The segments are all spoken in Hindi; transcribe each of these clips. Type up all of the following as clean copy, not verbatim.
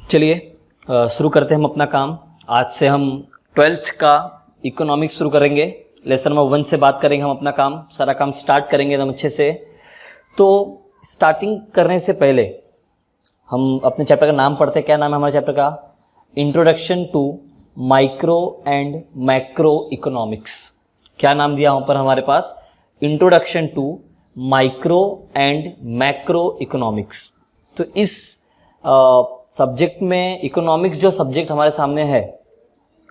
चलिए शुरू करते हैं हम अपना काम। आज से हम 12th का इकोनॉमिक्स शुरू करेंगे। लेसन नंबर 1 से बात करेंगे हम अपना काम, सारा काम स्टार्ट करेंगे एकदम अच्छे से। तो स्टार्टिंग करने से पहले हम अपने चैप्टर का नाम पढ़ते हैं। क्या नाम है हमारे चैप्टर का? Introduction to micro and macro economics. क्या नाम दिया वहाँ पर हमारे पास? Introduction to micro and macro economics. तो इस सब्जेक्ट में इकोनॉमिक्स जो सब्जेक्ट हमारे सामने है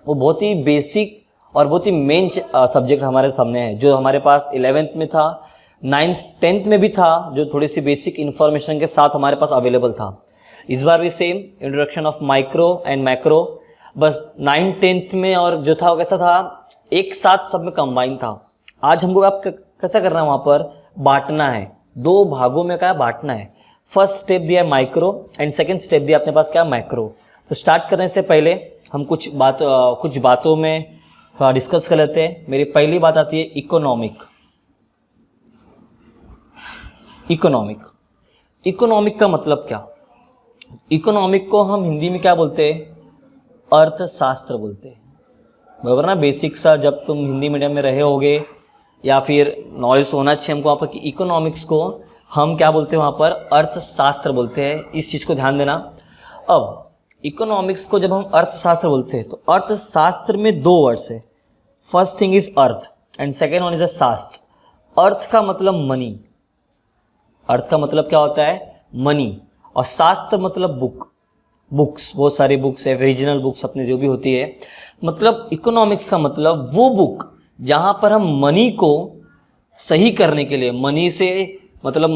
वो बहुत ही बेसिक और बहुत ही मेन सब्जेक्ट हमारे सामने है, जो हमारे पास 11th में था, 9th 10th में भी था, जो थोड़ी सी बेसिक इन्फॉर्मेशन के साथ हमारे पास अवेलेबल था। इस बार भी same introduction of micro and macro, बस 9th 10th में और जो था वो कैसा था, एक साथ सब में कंबाइन था। आज हमको आप कैसा करना है, वहाँ पर बांटना है, दो भागों में क्या बांटना है। फर्स्ट स्टेप दिया है माइक्रो एंड सेकंड स्टेप दिया अपने पास क्या? मैक्रो। तो स्टार्ट करने से पहले हम कुछ बातों में थोड़ा डिस्कस कर लेते हैं। मेरी पहली बात आती है इकोनॉमिक। इकोनॉमिक का मतलब क्या? इकोनॉमिक को हम हिंदी में क्या बोलते हैं? अर्थशास्त्र बोलते हैं, बराबर ना। बेसिक सा जब तुम हिंदी मीडियम में रहे होगे या फिर नॉलेज होना चाहिए हमको वहाँ पर कि इकोनॉमिक्स को हम क्या बोलते हैं, वहाँ पर अर्थशास्त्र बोलते हैं। इस चीज़ को ध्यान देना। अब इकोनॉमिक्स को जब हम अर्थशास्त्र बोलते हैं तो अर्थशास्त्र में दो वर्ड्स है। First thing is earth and second one is अ शास्त्र। अर्थ का मतलब मनी, अर्थ का मतलब क्या होता है? मनी। और शास्त्र मतलब बुक्स, बहुत सारी बुक्स है, रीजनल बुक्स अपने जो भी होती है। मतलब इकोनॉमिक्स का मतलब वो बुक जहाँ पर हम मनी को सही करने के लिए, मनी से मतलब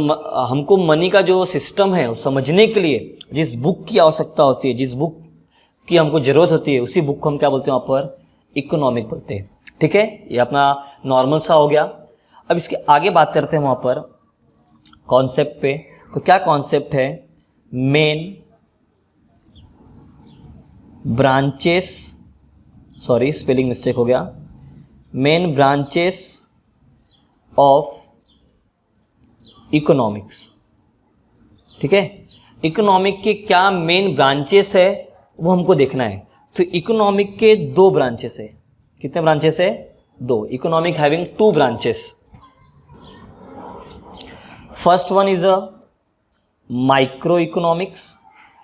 हमको मनी का जो सिस्टम है वो समझने के लिए जिस बुक की आवश्यकता होती है, जिस बुक की हमको ज़रूरत होती है, उसी बुक को हम क्या बोलते हैं वहाँ पर? इकोनॉमिक बोलते हैं। ठीक है, ये अपना नॉर्मल सा हो गया। अब इसके आगे बात करते हैं वहाँ पर कॉन्सेप्ट पे। तो क्या कॉन्सेप्ट है? Main branches, sorry spelling mistake हो गया, मेन ब्रांचेस ऑफ इकोनॉमिक्स। ठीक है, इकोनॉमिक के क्या मेन ब्रांचेस है वो हमको देखना है। तो इकोनॉमिक के दो ब्रांचेस है। कितने ब्रांचेस है? दो। Economic having two branches. First one is a micro economics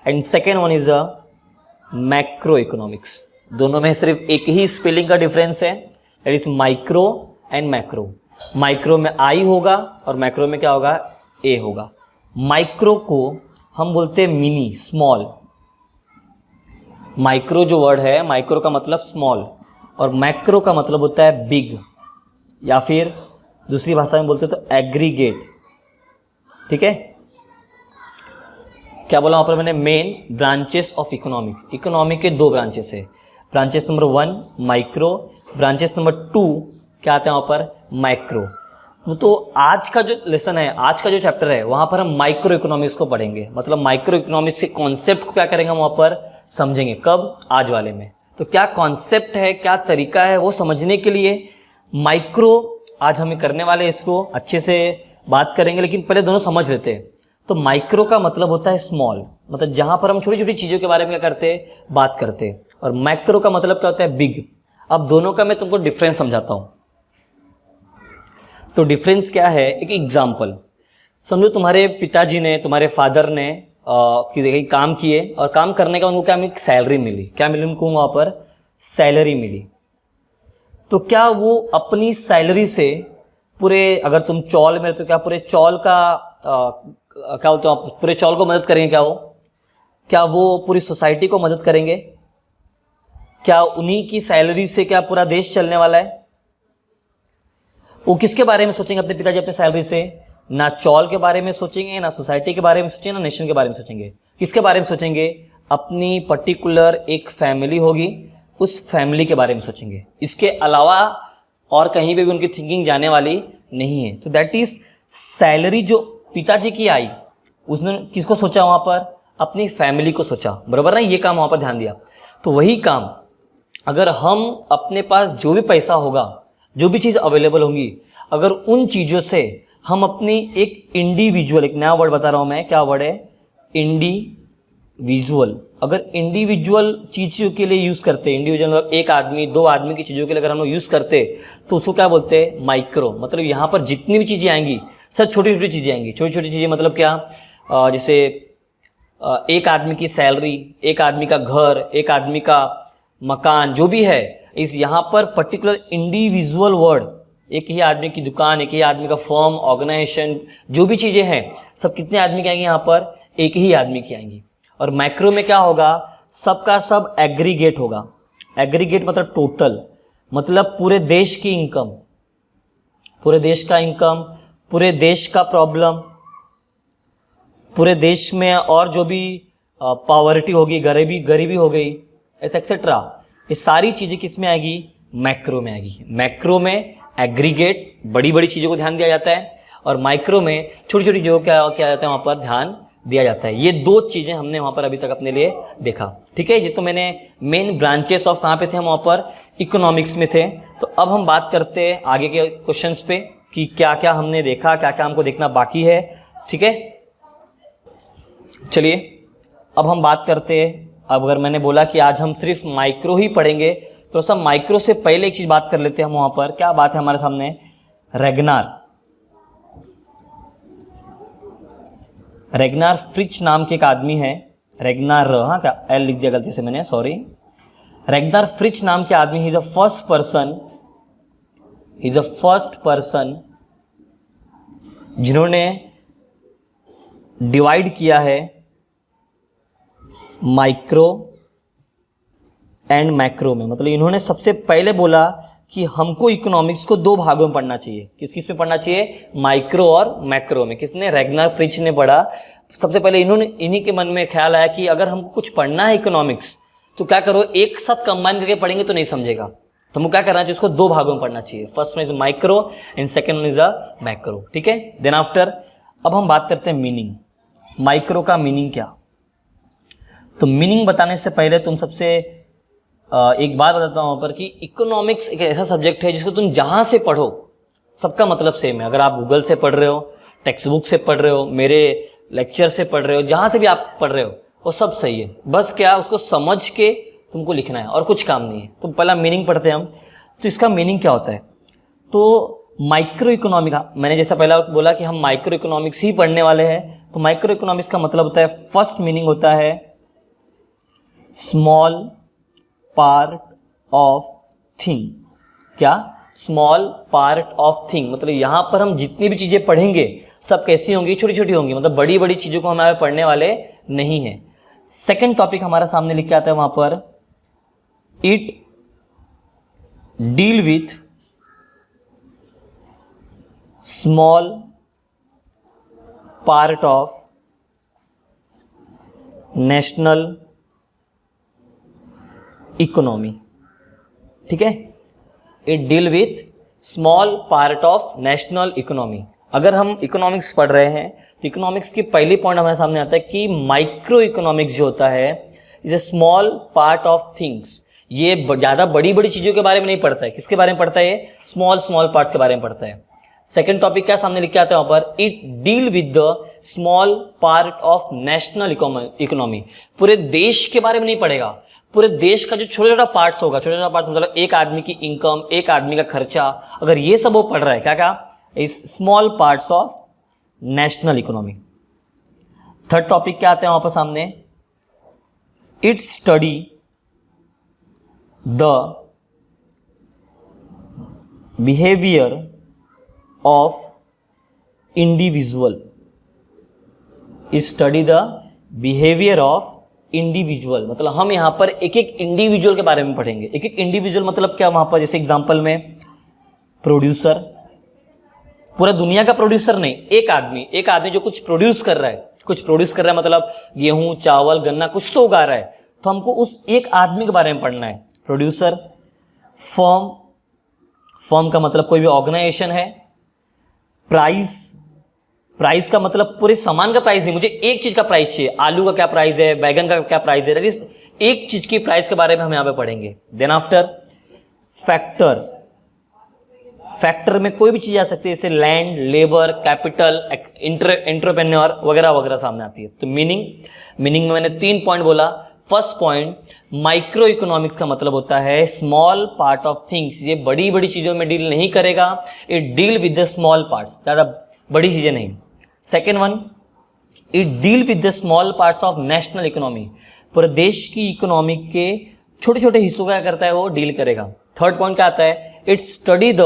and second one is a macro economics. दोनों में सिर्फ एक ही स्पेलिंग का डिफरेंस है, that is micro and macro. Micro में आई होगा और मैक्रो में क्या होगा? ए होगा। माइक्रो को हम बोलते हैं मिनी, स्मॉल। माइक्रो जो वर्ड है, माइक्रो का मतलब स्मॉल और मैक्रो का मतलब होता है बिग, या फिर दूसरी भाषा में बोलते हैं तो एग्रीगेट। ठीक है, क्या बोला वहाँ पर मैंने? Main branches of economic. Economic के दो ब्रांचेस है। Branches number 1 micro, branches number 2 क्या आते हैं वहाँ पर? मैक्रो। तो आज का जो लेसन है, आज का जो चैप्टर है, वहाँ पर हम माइक्रो इकोनॉमिक्स को पढ़ेंगे। मतलब माइक्रो इकोनॉमिक्स के कॉन्सेप्ट को क्या करेंगे हम वहाँ पर समझेंगे। कब? आज वाले में। तो क्या कॉन्सेप्ट है, क्या तरीका है, वो समझने के लिए माइक्रो आज हमें करने वाले, इसको अच्छे से बात करेंगे। लेकिन पहले दोनों समझ लेते हैं। तो माइक्रो का मतलब होता है स्मॉल, मतलब जहाँ पर हम छोटी छोटी चीज़ों के बारे में क्या करते हैं? बात करते हैं। और मैक्रो का मतलब क्या होता है? बिग। अब दोनों का मैं तुमको डिफरेंस समझाता हूँ। तो डिफरेंस क्या है? एक एग्जाम्पल समझो, तुम्हारे पिताजी ने, तुम्हारे फादर ने कहीं काम किए और काम करने का उनको क्या मिली? सैलरी मिली। क्या मिली उनको वहाँ पर? सैलरी मिली। तो क्या वो अपनी सैलरी से पूरे, अगर तुम चौल में तो क्या पूरे चौल का क्या बोलते हो, पूरे चौल को मदद करेंगे? क्या वो पूरी सोसाइटी को मदद करेंगे? क्या उन्हीं की सैलरी से क्या पूरा देश चलने वाला है? वो किसके बारे में सोचेंगे अपने पिताजी अपने सैलरी से? ना चौल के बारे में सोचेंगे, ना सोसाइटी के बारे में सोचेंगे, ना नेशन के बारे में सोचेंगे। किसके बारे में सोचेंगे? अपनी पर्टिकुलर एक फैमिली होगी, उस फैमिली के बारे में सोचेंगे। इसके अलावा और कहीं पे भी उनकी थिंकिंग जाने वाली नहीं है। तो दैट इज सैलरी जो पिताजी की आई, उसने किसको सोचा वहाँ पर? अपनी फैमिली को सोचा, बराबर ना। ये काम वहाँ पर ध्यान दिया। तो वही काम अगर हम अपने पास जो भी पैसा होगा, जो भी चीज़ अवेलेबल होंगी, अगर उन चीज़ों से हम अपनी एक इंडिविजुअल, एक नया वर्ड बता रहा हूँ मैं, क्या वर्ड है? विजुअल, अगर इंडिविजुअल चीज़ों के लिए यूज़ करते, इंडिविजुअल मतलब एक आदमी दो आदमी की चीज़ों के लिए अगर हम लोग यूज़ करते तो उसको क्या बोलते हैं, माइक्रो। मतलब यहाँ पर जितनी भी चीज़ें आएंगी सब छोटी छोटी चीज़ें आएंगी। छोटी छोटी चीज़ें मतलब क्या, जैसे एक आदमी की सैलरी, एक आदमी का घर, एक आदमी का मकान, जो भी है, इस यहाँ पर पर्टिकुलर इंडिविजुअल वर्ड, एक ही आदमी की दुकान, एक ही आदमी का फर्म, ऑर्गेनाइजेशन, जो भी चीज़ें हैं सब कितने आदमी की आएंगी, यहाँ पर एक ही आदमी की आएंगी। और मैक्रो में क्या होगा, सबका सब एग्रीगेट होगा। एग्रीगेट मतलब टोटल, मतलब पूरे देश की इनकम, पूरे देश का इनकम, पूरे देश का प्रॉब्लम, पूरे देश में और जो भी पॉवर्टी होगी, गरीबी हो गई, एक्सेट्रा, ये सारी चीज़ें किस में आएगी, मैक्रो में आएगी। मैक्रो में एग्रीगेट बड़ी बड़ी चीज़ों को ध्यान दिया जाता है और माइक्रो में छोटी छोटी चीज़ों को क्या जाता है, वहाँ पर ध्यान दिया जाता है। ये दो चीज़ें हमने वहाँ पर अभी तक अपने लिए देखा। ठीक है, ये तो मैंने मेन ब्रांचेस ऑफ कहाँ पे थे, हम वहाँ पर इकोनॉमिक्स में थे। तो अब हम बात करते हैं आगे के क्वेश्चंस पे कि क्या क्या हमने देखा, क्या क्या हमको देखना बाकी है। ठीक है, चलिए अब हम बात करते हैं। अब अगर मैंने बोला कि आज हम सिर्फ माइक्रो ही पढ़ेंगे तो सब माइक्रो से पहले एक चीज़ बात कर लेते हैं हम। वहाँ पर क्या बात है हमारे सामने, रेगनार फ्रिच नाम के एक आदमी है। रेगनार, हाँ क्या एल लिख दिया गलती से मैंने, सॉरी। रेगनार फ्रिच नाम के आदमी, he is a first person जिन्होंने डिवाइड किया है माइक्रो एंड मैक्रो में। मतलब इन्होंने सबसे पहले बोला कि हमको इकोनॉमिक्स को दो भागों में पढ़ना चाहिए। किस किस में पढ़ना चाहिए, माइक्रो और मैक्रो में। किसने, रेगनार फ्रिच ने पढ़ा। सबसे पहले इन्हीं के मन में ख्याल आया कि अगर हमको कुछ पढ़ना है इकोनॉमिक्स तो क्या करो, एक साथ कंबाइन करके पढ़ेंगे तो नहीं समझेगा, तो हमको क्या करना चाहिए, उसको दो भागों में पढ़ना चाहिए। First one is micro and second one is a macro. ठीक है, देन आफ्टर अब हम बात करते हैं मीनिंग। माइक्रो का मीनिंग क्या, तो मीनिंग बताने से पहले तुम सबसे एक बात बताता हूँ वहाँ पर कि इकोनॉमिक्स एक ऐसा सब्जेक्ट है जिसको तुम जहाँ से पढ़ो सबका मतलब सेम है। अगर आप गूगल से पढ़ रहे हो, टेक्स्ट बुक से पढ़ रहे हो, मेरे लेक्चर से पढ़ रहे हो, जहाँ से भी आप पढ़ रहे हो वो सब सही है। बस क्या, उसको समझ के तुमको लिखना है और कुछ काम नहीं है। तो पहला मीनिंग पढ़ते हैं हम। तो इसका मीनिंग क्या होता है, तो माइक्रो इकोनॉमिक, मैंने जैसा पहला बोला कि हम माइक्रो इकोनॉमिक्स ही पढ़ने वाले हैं। तो माइक्रो इकोनॉमिक्स का मतलब होता है, फर्स्ट मीनिंग होता है स्मॉल पार्ट ऑफ थिंग। क्या, स्मॉल पार्ट ऑफ थिंग, मतलब यहाँ पर हम जितनी भी चीज़ें पढ़ेंगे सब कैसी होंगी, छोटी छोटी होंगी। मतलब बड़ी बड़ी चीज़ों को हम यहाँ पढ़ने वाले नहीं हैं। सेकंड टॉपिक हमारा सामने लिख के आता है वहाँ पर, it deal with small part of national economy. ठीक है, it deal with small part of national economy. अगर हम इकोनॉमिक्स पढ़ रहे हैं तो इकोनॉमिक्स की पहली पॉइंट हमारे सामने आता है कि माइक्रो इकोनॉमिक्स जो होता है is a small part of things. ये ज़्यादा बड़ी बड़ी चीज़ों के बारे में नहीं पढ़ता है। किसके बारे में पढ़ता है, ये स्मॉल स्मॉल पार्ट्स के बारे में पढ़ता है। सेकेंड टॉपिक क्या सामने लिख के आता है वहाँ पर, it deal with the small part of national economy. पूरे देश के बारे में नहीं पढ़ेगा, पूरे देश का जो छोटा छोटा पार्ट्स होगा, छोटा छोटा पार्ट्स मतलब एक आदमी की इनकम, एक आदमी का खर्चा, अगर ये सब वो पढ़ रहा है, क्या क्या, इस small parts of national economy. Third topic क्या आते हैं वहां पर सामने, it study the behaviour of individual. It study the behaviour of individual, मतलब हम यहाँ पर एक एक इंडिविजुअल के बारे में पढ़ेंगे। एक एक इंडिविजुअल मतलब क्या, वहाँ पर जैसे एग्जांपल में प्रोड्यूसर, पूरा दुनिया का प्रोड्यूसर नहीं, एक आदमी जो कुछ प्रोड्यूस कर रहा है, मतलब गेहूं, चावल, गन्ना कुछ तो उगा रहा है, तो हमको उस एक आदमी के बारे में पढ़ना है, प्रोड्यूसर। फर्म का मतलब कोई भी ऑर्गेनाइजेशन है। प्राइस का मतलब पूरे सामान का प्राइस नहीं, मुझे एक चीज का प्राइस चाहिए, आलू का क्या प्राइस है, बैगन का क्या प्राइस है, एक चीज की प्राइस के बारे में हम यहाँ पे पढ़ेंगे। देन आफ्टर फैक्टर, फैक्टर में कोई भी चीज आ सकती है, जैसे लैंड, लेबर, कैपिटल, एंटरप्रेन्योर वगैरह वगैरह सामने आती है। तो मीनिंग में मैंने 3 पॉइंट बोला। फर्स्ट पॉइंट, माइक्रो इकोनॉमिक्स का मतलब होता है स्मॉल पार्ट ऑफ थिंग्स। ये बड़ी बड़ी चीजों में डील नहीं करेगा, it deal with the small parts, ज्यादा बड़ी चीजें नहीं। Second one, it deal with the small parts of national economy. पूरे देश की इकोनॉमी के छोटे छोटे हिस्सों का क्या करता है, वो डील करेगा। थर्ड पॉइंट क्या आता है, it study the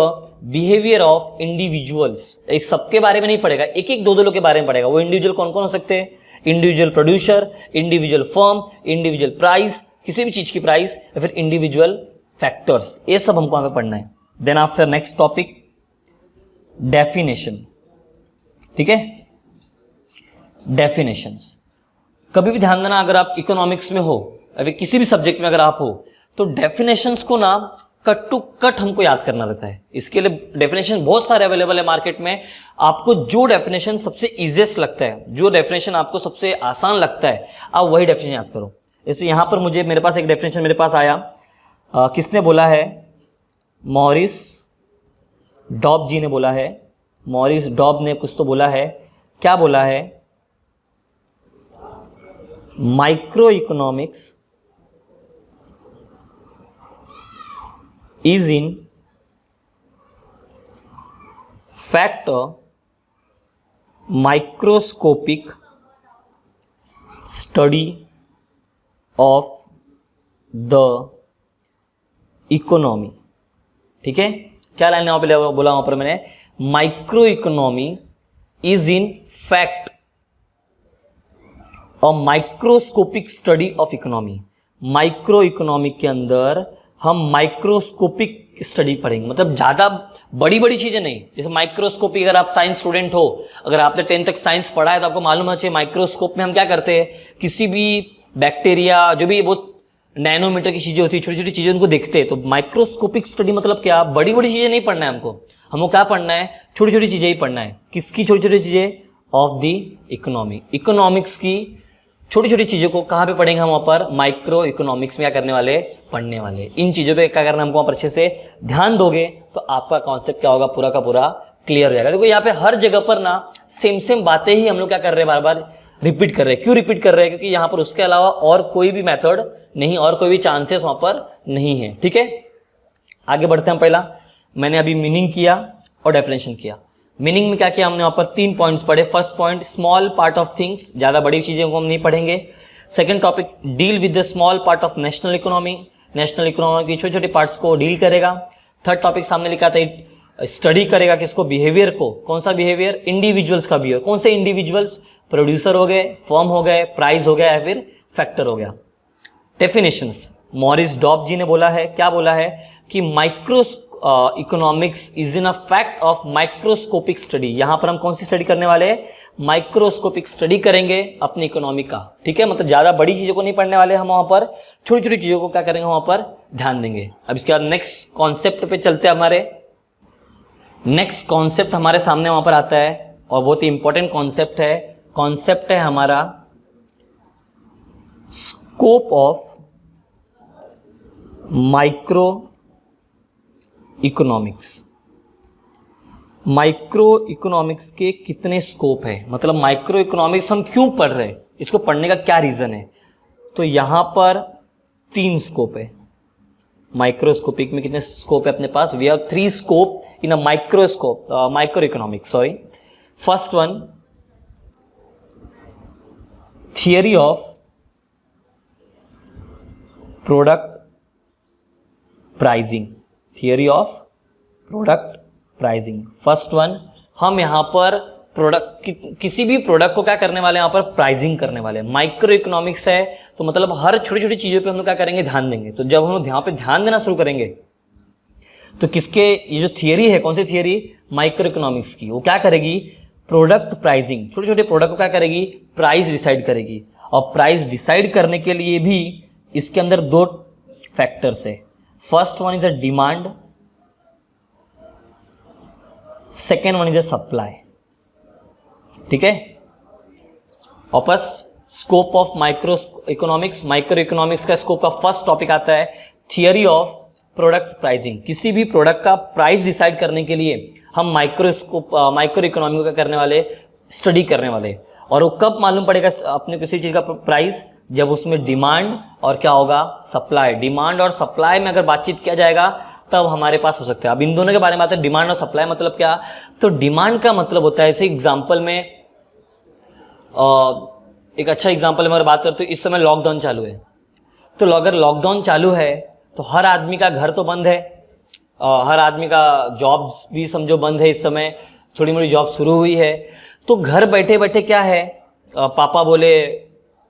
behaviour of individuals. इस सबके बारे में नहीं पढ़ेगा, एक एक दो लोग के बारे में पढ़ेगा। वो इंडिविजुअल कौन कौन हो सकते हैं, individual producer, individual firm, individual price, किसी भी चीज की प्राइस, या फिर इंडिविजुअल फैक्टर्स, ये सब हमको यहाँ पे पढ़ना है। Then after next topic, definition. ठीक है, डेफिनेशंस। कभी भी ध्यान देना, अगर आप इकोनॉमिक्स में हो या फिर किसी भी सब्जेक्ट में अगर आप हो, तो डेफिनेशंस को ना कट टू कट हमको याद करना रहता है। इसके लिए डेफिनेशन बहुत सारे अवेलेबल है मार्केट में। आपको जो डेफिनेशन सबसे इजीएस्ट लगता है, जो डेफिनेशन आपको सबसे आसान लगता है, आप वही डेफिनेशन याद करो। जैसे यहाँ पर मेरे पास एक डेफिनेशन मेरे पास आया, किसने बोला है, मॉरिस डॉब जी ने बोला है। मॉरिस डॉब ने कुछ तो बोला है, क्या बोला है, micro economics is in fact a microscopic study of the economy। ठीक है, क्या लाइन वहां पे बोला, वहां पर मैंने micro economy is in fact a microscopic study of economy. Micro economy के अंदर हम माइक्रोस्कोपिक स्टडी पढ़ेंगे, मतलब ज़्यादा बड़ी बड़ी चीज़ें नहीं। जैसे माइक्रोस्कोपिक, अगर आप साइंस स्टूडेंट हो, अगर आपने 10th तक साइंस पढ़ा है, तो आपको मालूम होना चाहिए माइक्रोस्कोप में हम क्या करते हैं, किसी भी बैक्टीरिया, जो भी बहुत नैनोमीटर की चीज़ें होती है, छोटी छोटी चीज़ें, उनको देखते हैं। तो माइक्रोस्कोपिक स्टडी मतलब क्या, बड़ी बड़ी चीज़ें नहीं पढ़ना है हमको क्या पढ़ना है, छोटी छोटी चीज़ें ही पढ़ना है। किसकी छोटी छोटी चीज़ें, ऑफ द इकोनॉमी। इकोनॉमिक्स की छोटी छोटी चीज़ों को कहाँ पे पढ़ेंगे हम, वहाँ पर माइक्रो इकोनॉमिक्स में क्या करने वाले, पढ़ने वाले। इन चीज़ों पे क्या करना हमको वहाँ पर अच्छे से ध्यान दोगे तो आपका कॉन्सेप्ट क्या होगा, पूरा का पूरा क्लियर हो जाएगा। देखो यहाँ पे हर जगह पर ना सेम बातें ही हम लोग क्या कर रहे हैं, बार बार रिपीट कर रहे हैं। क्यों रिपीट कर रहे हैं, क्योंकि यहाँ पर उसके अलावा और कोई भी मेथड नहीं, और कोई भी चांसेस वहाँ पर नहीं है। ठीक है, आगे बढ़ते हैं। पहला मैंने अभी मीनिंग किया और डेफिनेशन किया। मीनिंग में क्या किया हमने, वहाँ पर 3 पॉइंट्स पढ़े। First point, small part of things, ज़्यादा बड़ी चीज़ों को हम नहीं पढ़ेंगे। Second topic, deal with the small part of national economy. National economy की छोटे छोटे पार्ट्स को डील करेगा। थर्ड टॉपिक सामने लिखा था, स्टडी करेगा किसको, बिहेवियर को। कौन सा बिहेवियर, इंडिविजुअल्स का बिहेवियर। कौन से इंडिविजुअल्स, प्रोड्यूसर हो गए, फर्म हो गए, प्राइस हो गया, या फिर फैक्टर हो गया। डेफिनेशंस, मॉरिस डॉब जी ने बोला है, क्या बोला है कि micro economics is in a fact of microscopic study. यहां पर हम कौन सी स्टडी करने वाले हैं, माइक्रोस्कोपिक स्टडी करेंगे अपनी इकोनॉमी का। ठीक है, मतलब ज्यादा बड़ी चीजों को नहीं पढ़ने वाले हम, वहां पर छोटी छोटी चीजों को क्या करेंगे, वहां पर ध्यान देंगे। अब इसके बाद नेक्स्ट कॉन्सेप्ट पे चलते हैं। हमारे नेक्स्ट कॉन्सेप्ट हमारे सामने वहां पर आता है, और बहुत ही इंपॉर्टेंट कॉन्सेप्ट है हमारा scope of micro economics. Micro economics के कितने स्कोप है, मतलब माइक्रो इकोनॉमिक्स हम क्यों पढ़ रहे हैं, इसको पढ़ने का क्या रीजन है। तो यहां पर 3 स्कोप है। माइक्रोस्कोपिक में कितने स्कोप है अपने पास, we have 3 scope in a micro economics, sorry. First one, theory of product pricing. Theory of product pricing, first one. हम यहाँ पर किसी भी प्रोडक्ट को क्या करने वाले हैं, यहाँ पर प्राइसिंग करने वाले हैं। माइक्रो इकोनॉमिक्स है तो मतलब हर छोटी छोटी चीजों पे हम लोग क्या करेंगे, ध्यान देंगे। तो जब हम लोग यहाँ पे ध्यान देना शुरू करेंगे तो किसके, ये जो थियरी है, कौन सी थियरी, माइक्रो इकोनॉमिक्स की, वो क्या करेगी, प्रोडक्ट प्राइसिंग, छोटे छोटे प्रोडक्ट को क्या करेगी, प्राइस डिसाइड करेगी। और प्राइस डिसाइड करने के लिए भी इसके अंदर 2 फैक्टर्स है। First one is a demand, second one is a supply. ठीक है, वापस स्कोप ऑफ माइक्रो इकोनॉमिक्स का स्कोप का फर्स्ट टॉपिक आता है थियरी ऑफ प्रोडक्ट प्राइसिंग, किसी भी प्रोडक्ट का प्राइस डिसाइड करने के लिए हम माइक्रो इकोनॉमी का करने वाले, स्टडी करने वाले। और वो कब मालूम पड़ेगा अपने किसी चीज़ का प्राइस, जब उसमें डिमांड और क्या होगा, सप्लाई। डिमांड और सप्लाई में अगर बातचीत किया जाएगा तब हमारे पास हो सकता है। अब इन दोनों के बारे में आते हैं, डिमांड और सप्लाई मतलब क्या। तो डिमांड का मतलब होता है, जैसे एग्जाम्पल में एक अच्छा एग्जाम्पल में अगर बात करते हो, इस समय लॉकडाउन चालू है, तो अगर लॉकडाउन चालू है तो हर आदमी का घर तो बंद है, हर आदमी का जॉब्स भी समझो बंद है, इस समय थोड़ी मोड़ी जॉब शुरू हुई है। तो घर बैठे बैठे क्या है, पापा बोले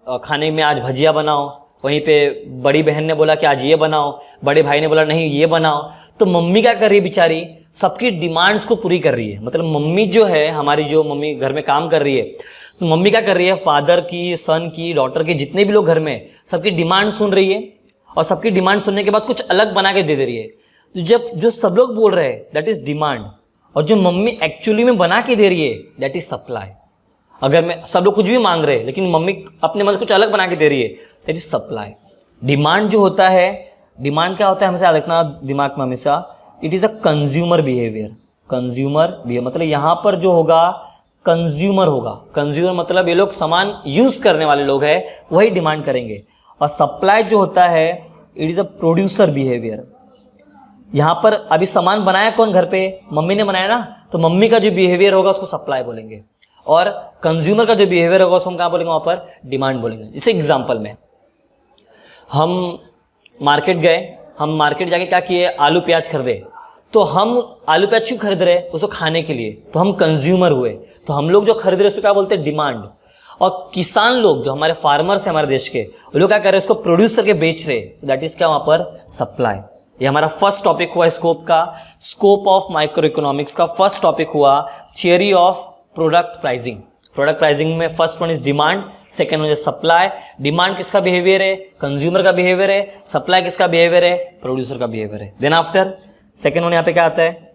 खाने में आज भजिया बनाओ, वहीं पे बड़ी बहन ने बोला कि आज ये बनाओ, बड़े भाई ने बोला नहीं ये बनाओ। तो मम्मी क्या कर रही है बेचारी, सबकी डिमांड्स को पूरी कर रही है। मतलब मम्मी जो है, हमारी जो मम्मी घर में काम कर रही है, तो मम्मी क्या कर रही है, फादर की, सन की, डॉटर की, जितने भी लोग घर में, सबकी डिमांड सुन रही है और सबकी डिमांड सुनने के बाद कुछ अलग बना के दे रही है। तो जब जो सब लोग बोल रहे हैं दैट इज डिमांड, और जो मम्मी एक्चुअली में बना के दे रही है दैट इज सप्लाई। अगर मैं सब लोग कुछ भी मांग रहे हैं लेकिन मम्मी अपने मन से कुछ अलग बना के दे रही है दैट इज सप्लाई। डिमांड जो होता है, डिमांड क्या होता है हमेशा याद रखना दिमाग में हमेशा, it is a consumer behaviour. Consumer behaviour मतलब यहाँ पर जो होगा कंज्यूमर होगा। कंज्यूमर मतलब ये लोग सामान यूज करने वाले लोग हैं, वही डिमांड करेंगे। और सप्लाई जो होता है it is a producer behaviour. यहाँ पर अभी सामान बनाया कौन घर पे, मम्मी ने बनाया ना, तो मम्मी का जो बिहेवियर होगा उसको सप्लाई बोलेंगे, और कंज्यूमर का जो बिहेवियर होगा उसको हम कहाँ बोलेंगे, वहाँ पर डिमांड बोलेंगे। जैसे एग्जांपल में हम मार्केट गए, हम मार्केट जाके क्या किए, आलू प्याज खरीदे। तो हम आलू प्याज क्यों खरीद रहे, उसको खाने के लिए, तो हम कंज्यूमर हुए। तो हम लोग जो खरीद रहे उसको क्या बोलते हैं, डिमांड। और किसान लोग जो हमारे फार्मर्स हैं हमारे देश के, वो लोग क्या कर रहे हैं, उसको प्रोड्यूस करके बेच रहे, दैट इज क्या वहाँ पर, सप्लाई। ये हमारा फर्स्ट टॉपिक हुआ स्कोप का, स्कोप ऑफ माइक्रो इकोनॉमिक्स का फर्स्ट टॉपिक हुआ theory of product pricing. Product pricing में first one is demand, second one is supply. Demand किसका बिहेवियर है, कंज्यूमर का बिहेवियर है। सप्लाई किसका बिहेवियर है, प्रोड्यूसर का बिहेवियर है। देन आफ्टर सेकेंड वन यहाँ पे क्या आता है,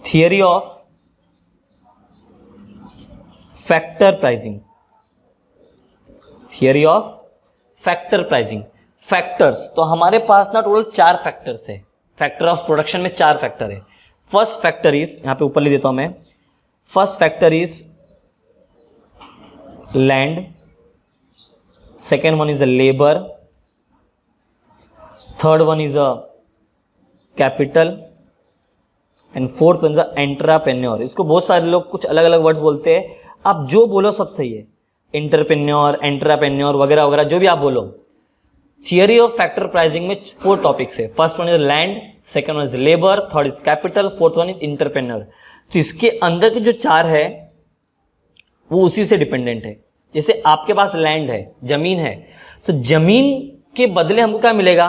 theory of factor pricing. Theory of factor pricing. Factors, तो हमारे पास ना टोटल 4 फैक्टर्स है। फैक्टर ऑफ प्रोडक्शन में 4 फैक्टर है। फर्स्ट फैक्टर इज, यहां पे ऊपर लिख देता हूं मैं, first factor is land, second one is a labour, third one is a capital, and fourth one is a entrepreneur. इसको बहुत सारे लोग कुछ अलग अलग वर्ड्स बोलते हैं, आप जो बोलो सब सही है, एंटरप्रेन्योर, एंटरप्रेन्योर वगैरह वगैरह जो भी आप बोलो। थियरी ऑफ फैक्टर प्राइसिंग में 4 टॉपिक्स है। First one is land, second one is labour, third is capital, fourth one is entrepreneur. तो इसके अंदर के जो 4 है वो उसी से डिपेंडेंट है। जैसे आपके पास लैंड है, जमीन है, तो जमीन के बदले हमको क्या मिलेगा,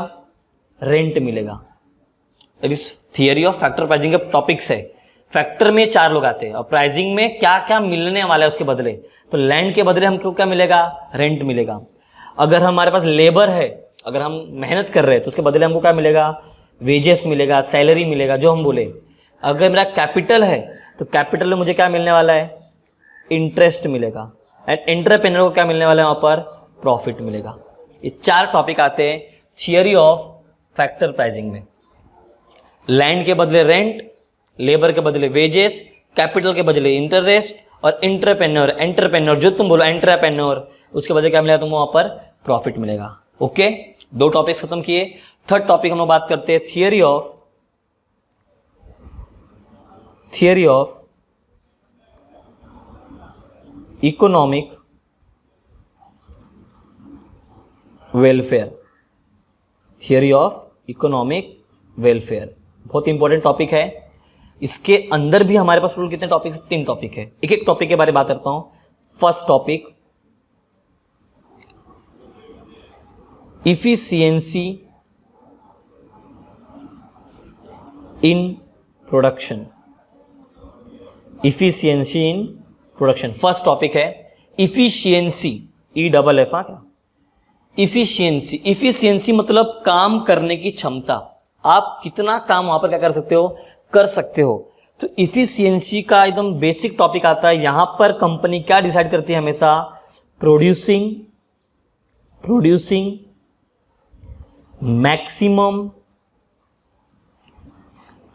रेंट मिलेगा। इस थियरी ऑफ फैक्टर प्राइसिंग के टॉपिक्स है। फैक्टर में 4 लोग आते हैं और प्राइसिंग में क्या क्या मिलने वाला है उसके बदले। तो लैंड के बदले हमको क्या मिलेगा, रेंट मिलेगा। अगर हमारे पास लेबर है, अगर हम मेहनत कर रहे हैं तो उसके बदले हमको क्या मिलेगा, वेजेस मिलेगा, सैलरी मिलेगा, जो हम बोले। अगर मेरा कैपिटल है तो कैपिटल में मुझे क्या मिलने वाला है, इंटरेस्ट मिलेगा। एंड एंटरप्रेन्योर को क्या मिलने वाला है, वहाँ पर प्रॉफिट मिलेगा। ये 4 टॉपिक आते हैं थियरी ऑफ फैक्टर प्राइसिंग में। लैंड के बदले रेंट, लेबर के बदले वेजेस, कैपिटल के बदले इंटरेस्ट, और एंटरप्रेन्योर जो तुम बोलो एंटरप्रेन्योर, उसके बदले क्या मिलेगा तुमको, वहाँ पर प्रॉफिट मिलेगा। ओके, 2 टॉपिक्स खत्म किए। थर्ड टॉपिक हम लोग बात करते हैं theory of economic welfare. Theory of economic welfare बहुत इंपॉर्टेंट टॉपिक है। इसके अंदर भी हमारे पास टोटल कितने टॉपिक, 3 टॉपिक है। एक एक टॉपिक के बारे में बात करता हूं। First topic, efficiency in production. Efficiency in production first topic है। इफिशियंसी, EFF क्या, इफिशियंसी। इफिशियंसी मतलब काम करने की क्षमता, आप कितना काम वहां पर क्या कर सकते हो, कर सकते हो। तो इफिशियंसी का एकदम बेसिक टॉपिक आता है। यहां पर कंपनी क्या डिसाइड करती है maximum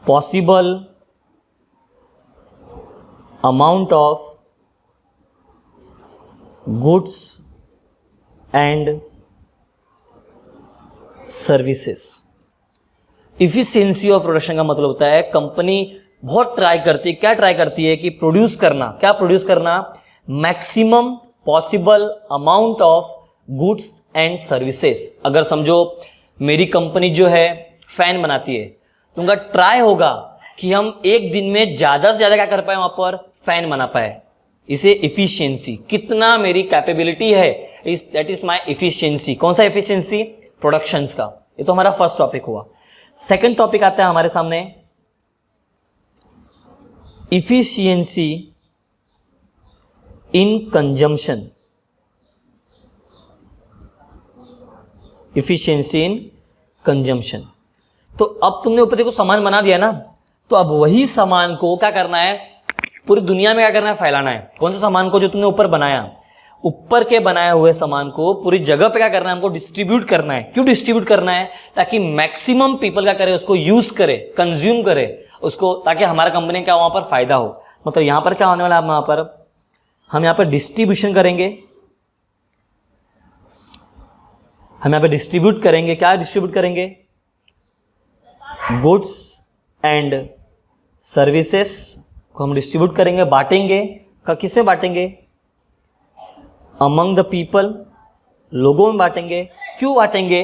possible amount of goods and services. Efficiency of production का मतलब होता है कंपनी बहुत ट्राई करती है, क्या ट्राई करती है कि प्रोड्यूस करना, क्या प्रोड्यूस करना, maximum possible amount of goods and services. अगर समझो मेरी कंपनी जो है फैन बनाती है, तो उनका ट्राई होगा कि हम एक दिन में ज़्यादा से ज़्यादा क्या कर पाए, वहाँ पर फैन बना पाए। इसे इफिशियंसी, कितना मेरी कैपेबिलिटी है, दैट इज माई इफिशियंसी। कौन सा इफिशियंसी? प्रोडक्शंस का। ये तो हमारा फर्स्ट टॉपिक हुआ। सेकंड टॉपिक आता है हमारे सामने efficiency in consumption. Efficiency in consumption. तो अब तुमने ऊपर देखो सामान बना दिया ना, तो अब वही सामान को क्या करना है, पूरी दुनिया में क्या करना है, फैलाना है। कौन सा सामान को जो तुमने ऊपर बनाया, ऊपर के बनाए हुए सामान को पूरी जगह पे क्या करना है, हमको डिस्ट्रीब्यूट करना है। क्यों डिस्ट्रीब्यूट करना है? ताकि मैक्सिमम पीपल क्या करे, उसको यूज करे, कंज्यूम करे उसको, ताकि हमारा कंपनी का वहां पर फायदा हो। मतलब यहां पर क्या होने वाला है, हम यहाँ पर डिस्ट्रीब्यूशन करेंगे, हम यहाँ पे डिस्ट्रीब्यूट करेंगे। क्या डिस्ट्रीब्यूट करेंगे? गुड्स एंड सर्विसेज को हम डिस्ट्रीब्यूट करेंगे, बांटेंगे। किस में बांटेंगे? अमंग द पीपल, लोगों में बांटेंगे। क्यों बांटेंगे?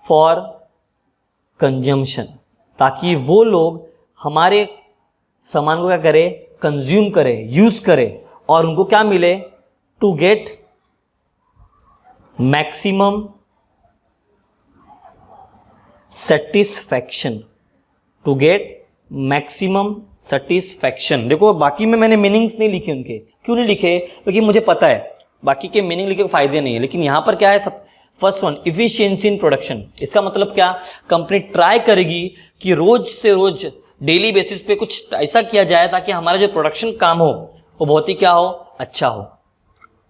फॉर कंजम्पशन, ताकि वो लोग हमारे सामान को क्या करे, कंज्यूम करे, यूज करे, और उनको क्या मिले, to get maximum satisfaction, to get maximum satisfaction. देखो बाकी में मैंने मीनिंग्स नहीं लिखे उनके। क्यों नहीं लिखे? क्योंकि मुझे पता है बाकी के मीनिंग लिखे फायदे नहीं है, लेकिन यहां पर क्या है, सब first one efficiency in production. इसका मतलब क्या, कंपनी ट्राई करेगी कि रोज से रोज डेली बेसिस पे कुछ ऐसा किया जाए ताकि हमारा जो प्रोडक्शन काम हो वो बहुत ही क्या हो, अच्छा हो।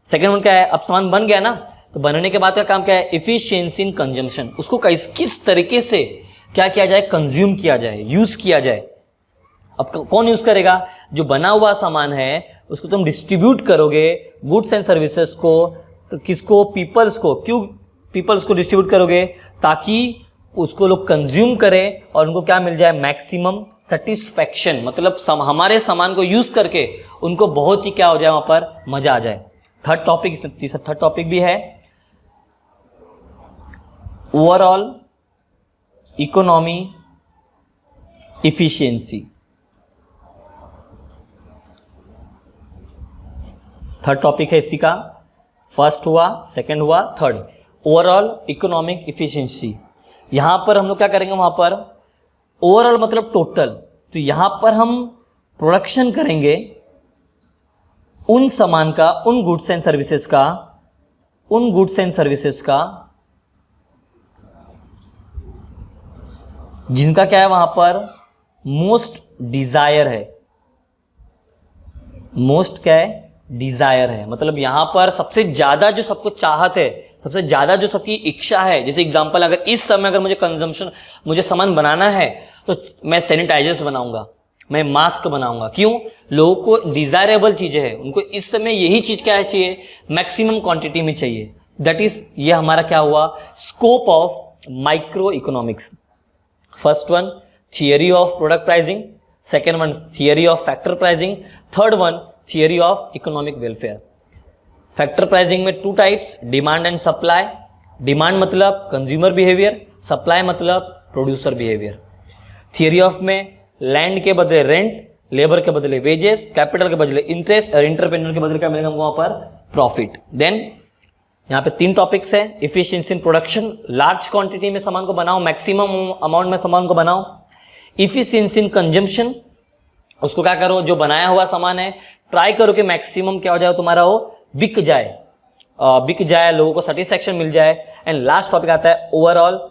सेकेंड वन क्या है, अब सामान बन गया ना, तो बनने के बाद का काम क्या है, इफिशियंसी इन कंजम्पशन। उसको किस तरीके से क्या किया जाए, कंज्यूम किया जाए, यूज किया जाए। अब कौन यूज करेगा? जो बना हुआ सामान है उसको तुम डिस्ट्रीब्यूट करोगे, गुड्स एंड सर्विसेज को, तो किसको, पीपल्स को। क्यों पीपल्स को डिस्ट्रीब्यूट करोगे? ताकि उसको लोग कंज्यूम करें और उनको क्या मिल जाए, मैक्सिमम सेटिस्फैक्शन। मतलब हमारे सामान को यूज करके उनको बहुत ही क्या हो जाए, वहां पर मजा आ जाए। थर्ड टॉपिक, तीसरा थर्ड टॉपिक भी है overall economy efficiency. Third topic है इसी का, फर्स्ट हुआ, सेकंड हुआ, थर्ड ओवरऑल इकोनॉमिक इफिशियंसी। यहां पर हम लोग क्या करेंगे, वहां पर ओवरऑल मतलब टोटल। तो यहां पर हम प्रोडक्शन करेंगे उन सामान का, उन गुड्स एंड सर्विसेज का, उन गुड्स एंड सर्विसेज का जिनका क्या है, वहां पर मोस्ट डिजायर है। मोस्ट क्या है, डिजायर है। मतलब यहां पर सबसे ज्यादा जो सबको चाहत है, सबसे ज्यादा जो सबकी इच्छा है। जैसे एग्जांपल, अगर इस समय अगर मुझे सामान बनाना है तो मैं सैनिटाइजर्स बनाऊंगा, मैं मास्क बनाऊंगा। क्यों? लोगों को डिजायरेबल चीजें हैं, उनको इस समय यही चीज क्या है चाहिए, मैक्सिमम क्वांटिटी में चाहिए। दैट इज, ये हमारा क्या हुआ, scope of micro economics. First one theory of product pricing, second one theory of factor pricing, third one theory of economic welfare. Factor pricing में two types, demand and supply. Demand मतलब कंज्यूमर बिहेवियर, सप्लाई मतलब प्रोड्यूसर बिहेवियर। थियरी ऑफ में लैंड के बदले रेंट, लेबर के बदले वेजेस, कैपिटल के बदले इंटरेस्ट और इंटरप्रेन्योर के बदले क्या मिलेगा हमको वहां पर, प्रॉफिट। देन यहाँ पे तीन टॉपिक्स है, efficiency in production, large quantity में सामान को बनाओ, मैक्सिमम अमाउंट में सामान को बनाओ। इफिशियंसी इन कंजम्पशन, उसको क्या करो, जो बनाया हुआ सामान है ट्राई करो कि मैक्सिमम क्या हो जाए तुम्हारा, वो बिक जाए, लोगों को सेटिस्फैक्शन मिल जाए। एंड लास्ट टॉपिक आता है ओवरऑल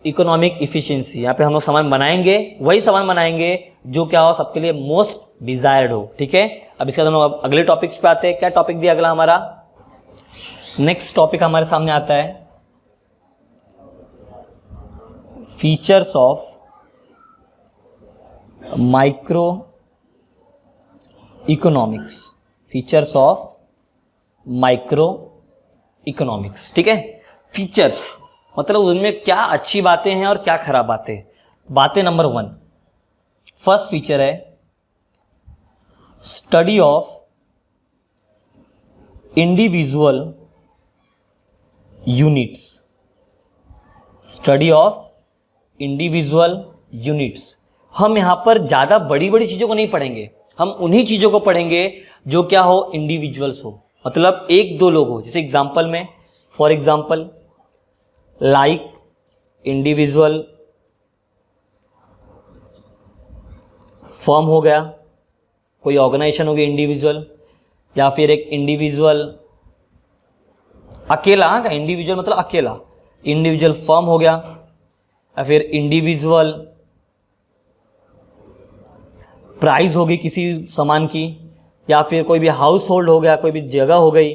इकोनॉमिक इफिशियंसी। यहाँ पे हम लोग सामान बनाएंगे, वही सामान बनाएंगे जो क्या हो, सबके लिए मोस्ट डिजायर्ड हो। ठीक है, अब इसके बाद हम लोग अगले टॉपिक्स पे आते हैं। क्या टॉपिक दिया अगला हमारा, नेक्स्ट टॉपिक हमारे सामने आता है features of micro economics, features of micro economics. ठीक है, फीचर्स मतलब उनमें क्या अच्छी बातें हैं और क्या खराब बातें। बातें नंबर 1, फर्स्ट फीचर है study of individual units, study of individual units. हम यहाँ पर ज़्यादा बड़ी बड़ी चीज़ों को नहीं पढ़ेंगे, हम उन्हीं चीज़ों को पढ़ेंगे जो क्या हो, इंडिविजुअल्स हो, मतलब एक दो लोग हो। जैसे एग्जाम्पल में, for example like individual firm हो गया, कोई ऑर्गेनाइजेशन हो गई इंडिविजुअल, या फिर एक इंडिविजुअल अकेला, हाँ इंडिविजुअल मतलब अकेला, इंडिविजुअल फर्म हो गया, या फिर इंडिविजुअल प्राइस हो गई किसी सामान की, या फिर कोई भी हाउस होल्ड हो गया, कोई भी जगह हो गई,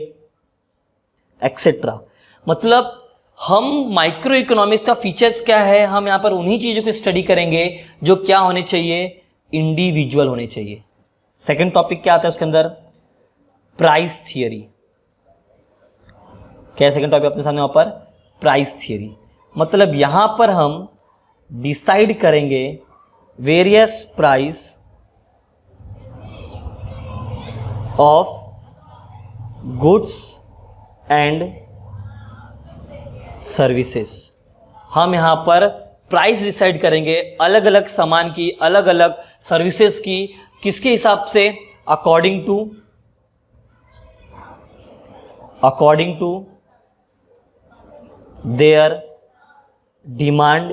एक्सेट्रा। मतलब हम माइक्रो इकोनॉमिक्स का फीचर्स क्या है, हम यहाँ पर उन्हीं चीज़ों की स्टडी करेंगे जो क्या होने चाहिए, इंडिविजुअल होने चाहिए। सेकंड टॉपिक क्या आता है उसके अंदर, प्राइस थियरी। क्या है सेकंड टॉपिक अपने सामने वहाँ पर, प्राइस थियरी। मतलब यहाँ पर हम डिसाइड करेंगे various price of goods and services. हम यहाँ पर प्राइस डिसाइड करेंगे अलग अलग सामान की, अलग अलग सर्विसेज की, किसके हिसाब से, according to their demand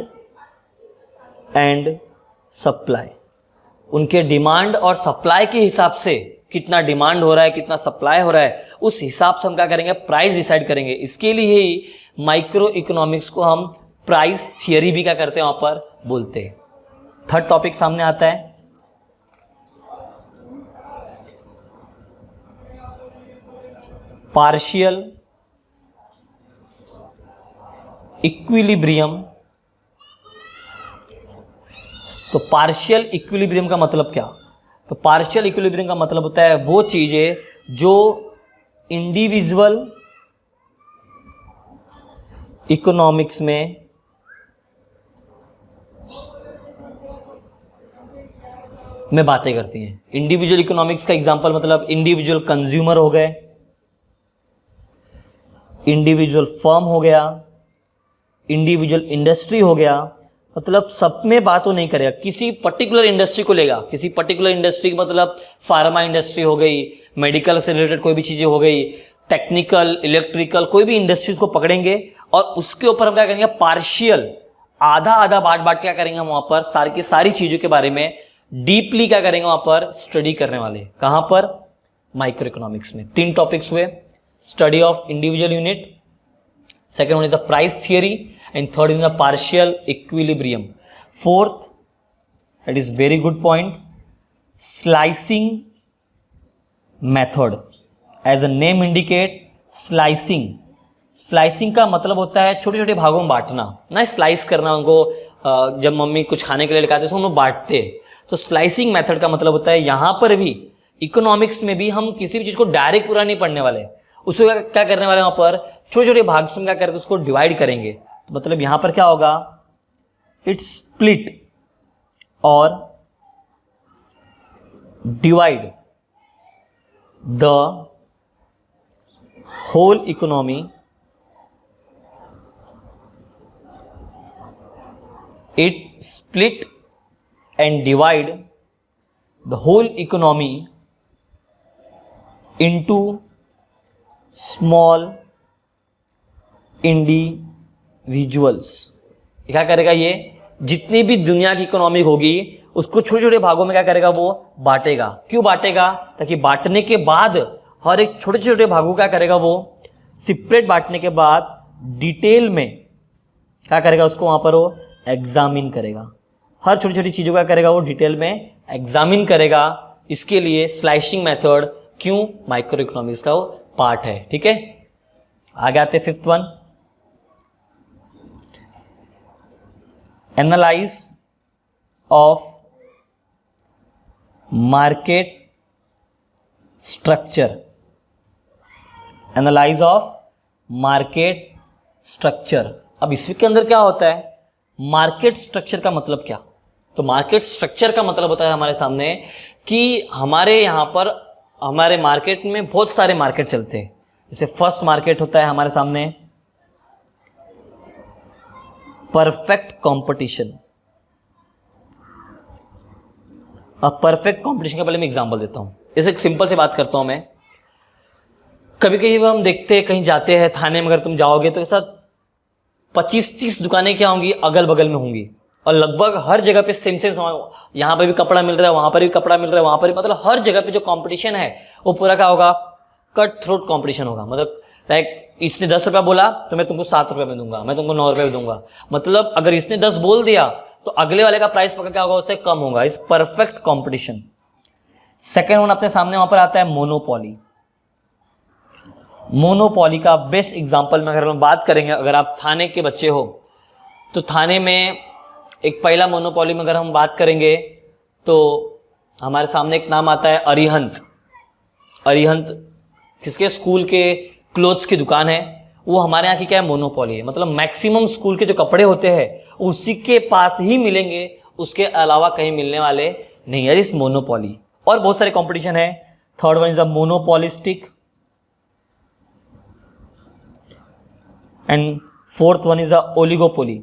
and supply. उनके डिमांड और सप्लाई के हिसाब से, कितना डिमांड हो रहा है, कितना सप्लाई हो रहा है, उस हिसाब से हम क्या करेंगे, प्राइस डिसाइड करेंगे। इसके लिए ही माइक्रो इकोनॉमिक्स को हम प्राइस थियरी भी क्या करते हैं, वहां पर बोलते हैं। थर्ड टॉपिक सामने आता है पार्शियल इक्विलिब्रियम। तो पार्शियल इक्विलिब्रियम का मतलब क्या, तो पार्शियल इक्विलिब्रियम का मतलब होता है वो चीजें जो इंडिविजुअल इकोनॉमिक्स में बातें करती हैं। इंडिविजुअल इकोनॉमिक्स का एग्जांपल मतलब इंडिविजुअल कंज्यूमर हो गए, इंडिविजुअल फर्म हो गया, इंडिविजुअल इंडस्ट्री हो गया। मतलब सब में बात तो नहीं करेगा, किसी पर्टिकुलर इंडस्ट्री को लेगा, किसी पर्टिकुलर इंडस्ट्री मतलब फार्मा इंडस्ट्री हो गई, मेडिकल से रिलेटेड कोई भी चीजें हो गई, टेक्निकल, इलेक्ट्रिकल, कोई भी इंडस्ट्रीज को पकड़ेंगे और उसके ऊपर हम क्या करेंगे, पार्शियल, आधा आधा बांट क्या करेंगे, हम वहां पर सारी की सारी चीजों के बारे में डीपली क्या करेंगे, वहां पर स्टडी करने वाले। कहां पर, माइक्रो इकोनॉमिक्स में। 3 टॉपिक्स हुए, study of individual unit, second one is the price theory, and third is the partial equilibrium. Fourth, that is very good point, slicing method. As a name indicate, slicing का मतलब होता है छोटे छोटे भागों में बांटना, ना स्लाइस करना। उनको जब मम्मी कुछ खाने के लिए लेकर आते हैं तो हम बांटते, तो स्लाइसिंग मेथड का मतलब होता है यहाँ पर भी इकोनॉमिक्स में भी हम किसी भी चीज को डायरेक्ट पूरा नहीं पढ़ने वाले, उसको क्या करने वाले, वहां पर छोटे छोटे भाग में क्या करके उसको डिवाइड करेंगे। तो मतलब यहां पर क्या होगा, इट्स स्प्लिट और divide the whole economy it split and divide the whole economy into small individuals। क्या करेगा, ये जितनी भी दुनिया की इकोनॉमी होगी उसको छोटे छोटे भागों में क्या करेगा, वो बांटेगा। क्यों बांटेगा, ताकि बांटने के बाद हर एक छोटे छोटे भागों क्या करेगा, वो सेपरेट बांटने के बाद डिटेल में क्या करेगा, उसको वहां पर वो एग्जामिन करेगा। हर छोटी छोटी चीजों का करेगा वो डिटेल में एग्जामिन करेगा। इसके लिए स्लाइसिंग मेथड क्यों माइक्रो इकोनॉमिक्स का वो पार्ट है। ठीक है, आगे आते 5th one, analyse of market structure, analyse of market structure. अब इसके अंदर क्या होता है, मार्केट स्ट्रक्चर का मतलब क्या? तो मार्केट स्ट्रक्चर का मतलब होता है हमारे सामने कि हमारे यहाँ पर हमारे मार्केट में बहुत सारे मार्केट चलते हैं। जैसे फर्स्ट मार्केट होता है हमारे सामने परफेक्ट कंपटीशन। अब परफेक्ट कंपटीशन का पहले मैं एग्जांपल देता हूं। जैसे एक सिंपल सी बात करता हूं मैं, कभी कभी हम देखते हैं कहीं जाते हैं थाने में, अगर तुम जाओगे तो ऐसा 25-30 दुकानें क्या होंगी, अगल बगल में होंगी, और लगभग हर जगह पे सेम सामान, यहाँ पर भी कपड़ा मिल रहा है, वहां पर भी कपड़ा मिल रहा है, वहां पर भी, मतलब हर जगह पे जो कंपटीशन है वो पूरा क्या होगा, कट थ्रोट कंपटीशन होगा। मतलब लाइक इसने 10 रुपया बोला तो मैं तुमको 7 रुपये में दूंगा, मैं तुमको 9 रुपये में दूंगा। मतलब अगर इसने 10 बोल दिया तो अगले वाले का प्राइस पक्का क्या होगा, उससे कम होगा। इस परफेक्ट कंपटीशन। सेकेंड वन अपने सामने वहां पर आता है मोनोपॉली। मोनोपॉली का बेस्ट एग्जाम्पल में अगर हम बात करेंगे, अगर आप थाने के बच्चे हो तो थाने में एक पहला मोनोपॉली में अगर हम बात करेंगे तो हमारे सामने एक नाम आता है अरिहंत। अरिहंत किसके, स्कूल के क्लोथ्स की दुकान है। वो हमारे यहाँ की क्या है, मोनोपॉली है। मतलब मैक्सिमम स्कूल के जो कपड़े होते हैं उसी के पास ही मिलेंगे, उसके अलावा कहीं मिलने वाले नहीं है, इस मोनोपॉली। और बहुत सारे कंपटीशन है। Third one is a monopolistic and fourth one is a oligopoly.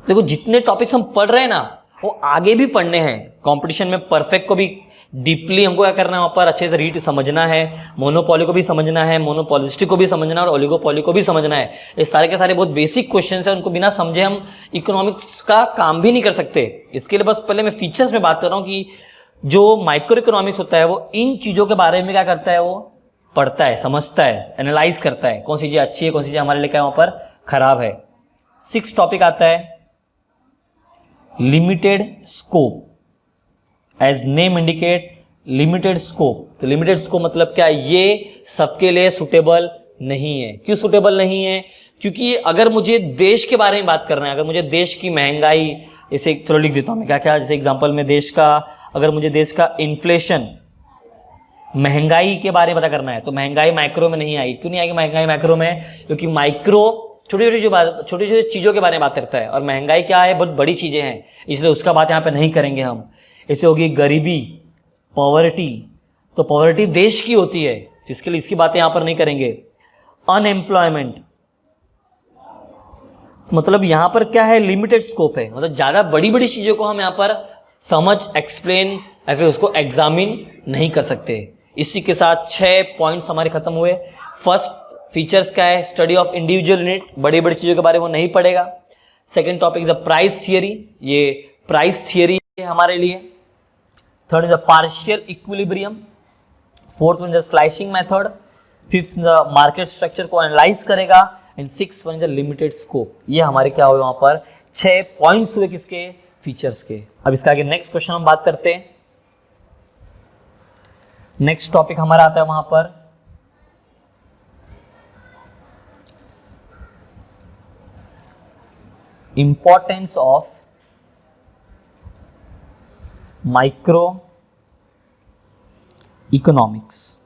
देखो जितने टॉपिक्स हम पढ़ रहे हैं ना वो आगे भी पढ़ने हैं। कंपटीशन में परफेक्ट को भी डीपली हमको क्या करना है, वहाँ पर अच्छे से रीड समझना है, मोनोपॉली को भी समझना है, मोनोपॉलिस्टिक को भी समझना है और ओलिगोपॉली को भी समझना है। ये सारे के सारे बहुत बेसिक क्वेश्चंस हैं, उनको बिना समझे हम इकोनॉमिक्स का काम भी नहीं कर सकते। इसके लिए बस पहले मैं फीचर्स में बात कर रहा हूँ कि जो माइक्रो इकोनॉमिक्स होता है वो इन चीज़ों के बारे में क्या करता है, वो पढ़ता है, समझता है, एनालाइज करता है, कौन सी चीज़ अच्छी है, कौन सी चीज़ हमारे लिए क्या वहाँ पर खराब है। 6 टॉपिक आता है limited scope. As name indicate limited scope. तो लिमिटेड स्कोप मतलब क्या, ये सबके लिए सुटेबल नहीं है। क्यों सुटेबल नहीं है, क्योंकि अगर मुझे देश के बारे में बात करना है, अगर मुझे देश की महंगाई, जैसे चलो लिख देता हूं मैं क्या क्या, जैसे एग्जांपल में देश का, अगर मुझे देश का इन्फ्लेशन, महंगाई के बारे में पता करना है तो महंगाई माइक्रो में नहीं आएगी। क्यों नहीं आएगी महंगाई माइक्रो में, क्योंकि माइक्रो छोटी छोटी चीज़ों के बारे में बात करता है और महंगाई क्या है, बहुत बड़ी चीज़ें हैं, इसलिए उसका बात यहाँ पे नहीं करेंगे हम। इससे होगी गरीबी, पॉवर्टी। तो पॉवर्टी देश की होती है, जिसके लिए इसकी बातें यहाँ पर नहीं करेंगे। अनएम्प्लॉयमेंट, तो मतलब यहाँ पर क्या है, लिमिटेड स्कोप है, मतलब ज़्यादा बड़ी बड़ी चीज़ों को हम यहाँ पर समझ, एक्सप्लेन या फिर उसको एग्जामिन नहीं कर सकते। इसी के साथ 6 पॉइंट्स हमारे खत्म हुए। फर्स्ट फीचर्स क्या है, स्टडी ऑफ इंडिविजुअल यूनिट, बड़ी बड़ी चीज़ों के बारे में वो नहीं पढ़ेगा। Second topic is a price theory, ये प्राइस थियरी है हमारे लिए। Third is a partial equilibrium. Fourth one is a slicing method. Fifth is a market structure को एनालाइज करेगा and six one is a limited scope. ये हमारे क्या हुए वहाँ पर 6 पॉइंट्स हुए किसके, फीचर्स के। अब इसका आगे नेक्स्ट क्वेश्चन हम बात करते हैं। नेक्स्ट टॉपिक हमारा आता है वहां पर importance of micro economics.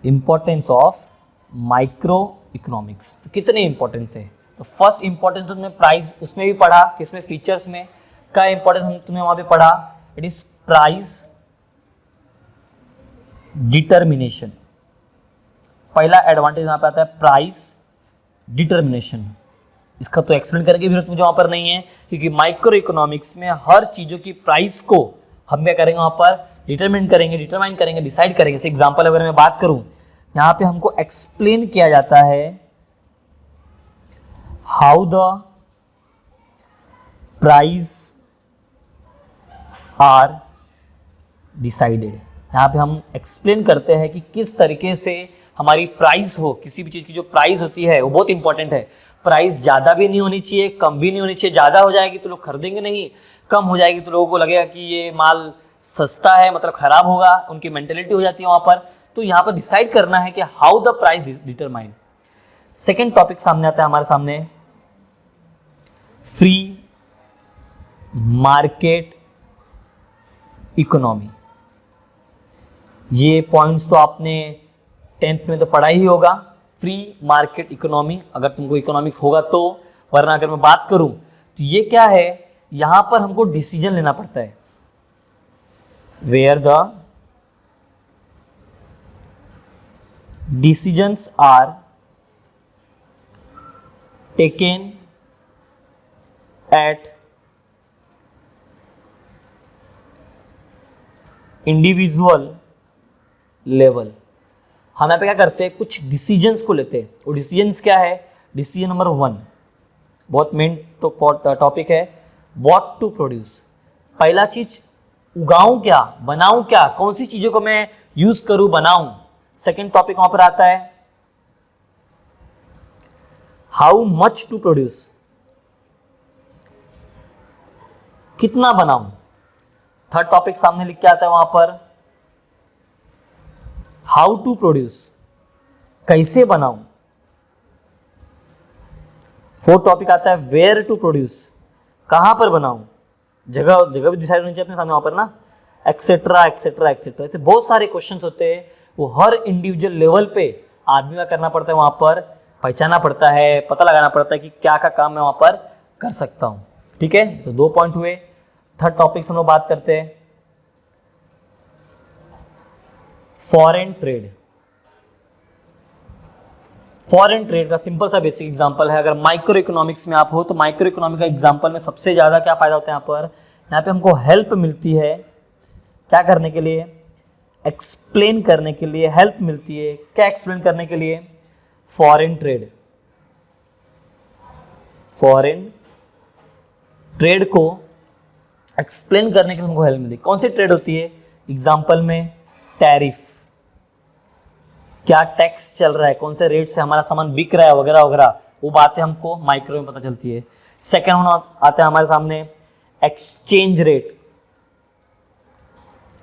Importance of micro economics, तो कितने इंपॉर्टेंस है। तो फर्स्ट इंपॉर्टेंस तुमने प्राइस उसमें भी पढ़ा, किसमें, फीचर्स में का इंपॉर्टेंस तुमने वहां पे पढ़ा, इट इज प्राइस डिटर्मिनेशन। पहला एडवांटेज यहां पे आता है प्राइस डिटर्मिनेशन। इसका तो एक्सप्लेन करके भी मुझे वहां पर नहीं है, क्योंकि माइक्रो इकोनॉमिक्स में हर चीजों की प्राइस को हम क्या करेंगे, वहां पर डिटरमाइन करेंगे, डिसाइड करेंगे। जैसे एग्जांपल अगर मैं बात करूं, यहां पे हमको एक्सप्लेन किया जाता है how the price are decided. यहाँ पे हम एक्सप्लेन करते हैं कि किस तरीके से हमारी प्राइस हो, किसी भी चीज़ की जो प्राइस होती है वो बहुत इंपॉर्टेंट है। प्राइस ज़्यादा भी नहीं होनी चाहिए, कम भी नहीं होनी चाहिए। ज़्यादा हो जाएगी तो लोग खरीदेंगे नहीं, कम हो जाएगी तो लोगों को लगेगा कि ये माल सस्ता है, मतलब ख़राब होगा, उनकी मेंटेलिटी हो जाती है वहाँ पर। तो यहाँ पर डिसाइड करना है कि how the price determine. Second topic सामने आता है हमारे सामने फ्री मार्केट इकोनॉमी। ये पॉइंट्स तो आपने 10th में तो पढ़ा ही होगा, फ्री मार्केट इकोनॉमी, अगर तुमको इकोनॉमिक्स होगा तो, वरना अगर मैं बात करूं तो ये क्या है, यहां पर हमको डिसीजन लेना पड़ता है, where the decisions are taken at individual level. हम यहाँ पे क्या करते हैं, कुछ डिसीजंस को लेते हैं। वो डिसीजंस क्या है, डिसीजन नंबर 1 बहुत मेन टॉपिक है, व्हाट टू प्रोड्यूस। पहला चीज उगाऊं क्या, बनाऊं क्या, कौन सी चीजों को मैं यूज करूं, बनाऊं। सेकेंड टॉपिक वहां पर आता है हाउ मच टू प्रोड्यूस, कितना बनाऊं। थर्ड टॉपिक सामने लिख के आता है वहां पर हाउ टू प्रोड्यूस, कैसे बनाऊं। फोर्थ टॉपिक आता है वेयर टू प्रोड्यूस, कहां पर बनाऊं, जगह भी डिसाइड होनी चाहिए अपने सामने वहां पर ना, एक्सेट्रा एक्सेट्रा एक्सेट्रा। ऐसे बहुत सारे क्वेश्चंस होते हैं, वो हर इंडिविजुअल लेवल पे आदमी का करना पड़ता है, वहां पर पहचानना पड़ता है, पता लगाना पड़ता है कि क्या का काम मैं वहां पर कर सकता हूं। ठीक है, तो 2 पॉइंट हुए। थर्ड टॉपिक से हम लोग बात करते हैं फॉरेन ट्रेड। फॉरेन ट्रेड का सिंपल सा बेसिक एग्जांपल है, अगर माइक्रो इकोनॉमिक्स में आप हो तो माइक्रो इकोनॉमिक का एग्जांपल में सबसे ज़्यादा क्या फ़ायदा होता है, यहाँ पे हमको हेल्प मिलती है क्या करने के लिए, एक्सप्लेन करने के लिए हेल्प मिलती है। क्या एक्सप्लेन करने के लिए, फॉरेन ट्रेड। फॉरेन ट्रेड को एक्सप्लेन करने के लिए हमको हेल्प मिलती है। कौन सी ट्रेड होती है, एग्जाम्पल में टैरिफ, क्या टैक्स चल रहा है, कौन से रेट से हमारा सामान बिक रहा है वगैरह वगैरह, वो बातें हमको माइक्रो में पता चलती है। सेकेंड होना आता है हमारे सामने एक्सचेंज रेट।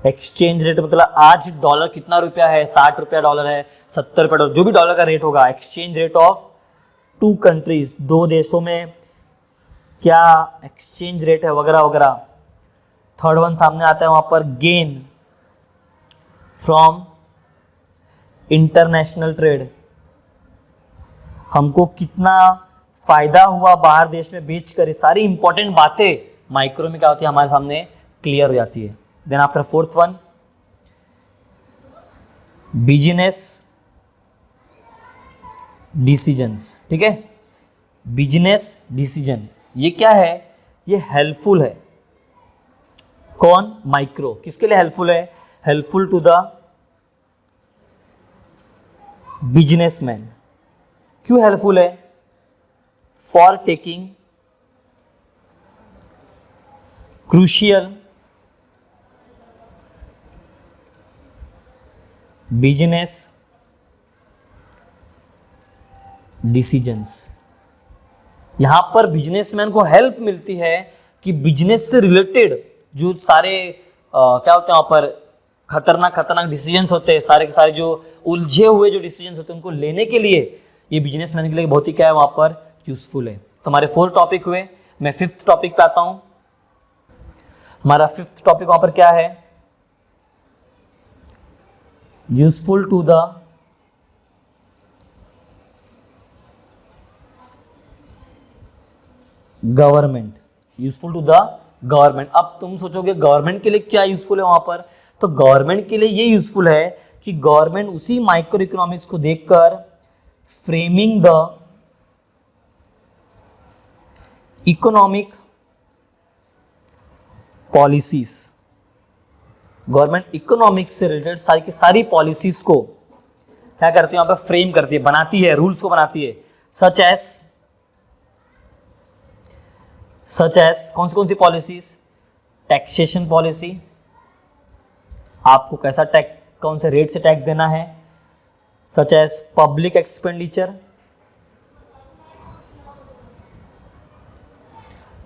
एक्सचेंज रेट मतलब आज डॉलर कितना रुपया है, 60 रुपया डॉलर है, 70 रुपया डॉलर, जो भी डॉलर का रेट होगा, एक्सचेंज रेट ऑफ 2 कंट्रीज, 2 देशों में क्या एक्सचेंज रेट है वगैरह वगैरह। थर्ड वन सामने आता है वहां पर गेन फ्रॉम इंटरनेशनल ट्रेड, हमको कितना फायदा हुआ बाहर देश में बेच कर, सारी इंपॉर्टेंट बातें माइक्रो में क्या होती है हमारे सामने क्लियर हो जाती है। Then after fourth one business decisions. ठीक है, बिजनेस डिसीजन ये क्या है, ये हेल्पफुल है। कौन, माइक्रो, किसके लिए हेल्पफुल है, हेल्पफुल टू द बिजनेसमैन। क्यों हेल्पफुल है, for taking crucial business decisions. यहां पर बिजनेसमैन को हेल्प मिलती है कि बिजनेस से रिलेटेड जो सारे क्या होते हैं वहां पर खतरनाक डिसीजंस होते हैं, सारे के सारे जो उलझे हुए जो डिसीजंस होते हैं उनको लेने के लिए ये बिजनेसमैन के लिए बहुत ही क्या है वहां पर यूजफुल है। तो हमारे 4 टॉपिक हुए, मैं 5th टॉपिक पे आता हूं। हमारा 5th टॉपिक वहां पर क्या है, useful to the government. Useful to the government. अब तुम सोचोगे गवर्नमेंट के लिए क्या यूजफुल है वहां पर, तो गवर्नमेंट के लिए ये यूजफुल है कि गवर्नमेंट उसी माइक्रो इकोनॉमिक्स को देखकर framing the economic policies, government economics से रिलेटेड सारी की सारी पॉलिसीज को क्या करती है वहां पर फ्रेम करती है, बनाती है, रूल्स को बनाती है। सच एज कौन सी पॉलिसीज, टैक्सेशन पॉलिसी, आपको कैसा टैक्स, कौन से रेट से टैक्स देना है। Such as public expenditure,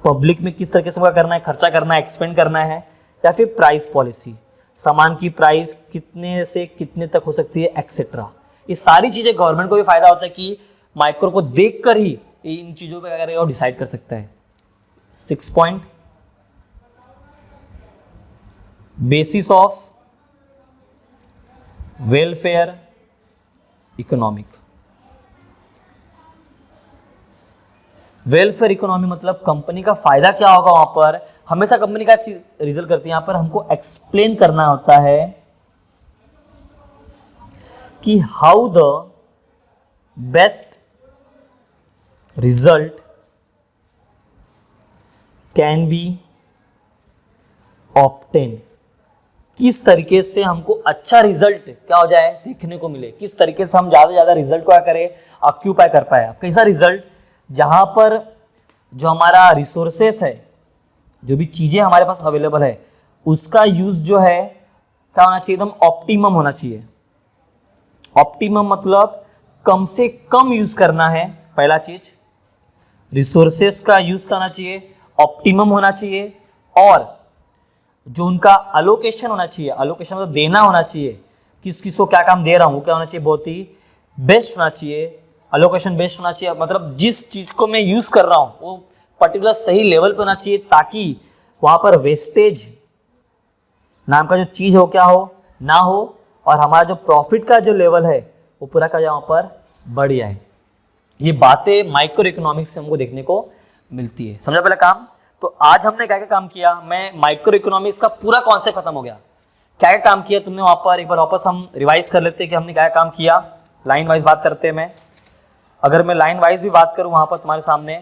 public में किस तरीके से करना है, खर्चा करना है, एक्सपेंड करना है। या फिर प्राइस पॉलिसी, सामान की प्राइस कितने से कितने तक हो सकती है, एक्सेट्रा। ये सारी चीजें गवर्नमेंट को भी फायदा होता है कि माइक्रो को देखकर ही इन चीजों पे क्या करेगा और डिसाइड कर सकता है। 6 point, basis of welfare economic. Welfare economy मतलब कंपनी का फायदा क्या होगा, वहां पर हमेशा कंपनी का रिजल्ट करती है। यहां पर हमको एक्सप्लेन करना होता है कि how the best result can be obtain, किस तरीके से हमको अच्छा रिजल्ट क्या हो जाए देखने को मिले, किस तरीके से हम ज्यादा से ज्यादा रिजल्ट को क्या करें ऑक्यूपाई कर पाए। कैसा रिजल्ट, जहां पर जो हमारा रिसोर्सेस है, जो भी चीजें हमारे पास अवेलेबल है, उसका यूज जो है क्या होना चाहिए, एकदम ऑप्टिमम होना चाहिए। ऑप्टिमम मतलब कम से कम यूज करना है, पहला चीज। रिसोर्सेस का यूज करना चाहिए, ऑप्टिमम होना चाहिए, और जो उनका अलोकेशन होना चाहिए, अलोकेशन मतलब देना होना चाहिए, किस किस को क्या काम दे रहा हूं, क्या होना चाहिए, बहुत ही बेस्ट होना चाहिए। अलोकेशन बेस्ट होना चाहिए मतलब जिस चीज को मैं यूज कर रहा हूं वो पर्टिकुलर सही लेवल पे होना चाहिए, ताकि वहां पर वेस्टेज नाम का जो चीज हो क्या हो ना हो, और हमारा जो प्रॉफिट का जो लेवल है वो पूरा का वहां पर बढ़ जाए। ये बातें माइक्रो इकोनॉमिक्स से हमको देखने को मिलती है। समझा पहला काम। तो आज हमने क्या क्या काम किया, मैं माइक्रो इकोनॉमिक्स का पूरा कॉन्सेप्ट खत्म हो गया। क्या क्या काम किया तुमने वहां पर, एक बार वापस हम रिवाइज कर लेते हैं कि हमने क्या क्या काम किया। लाइन वाइज बात करते हैं। मैं अगर मैं लाइन वाइज भी बात करूं वहां पर तुम्हारे सामने,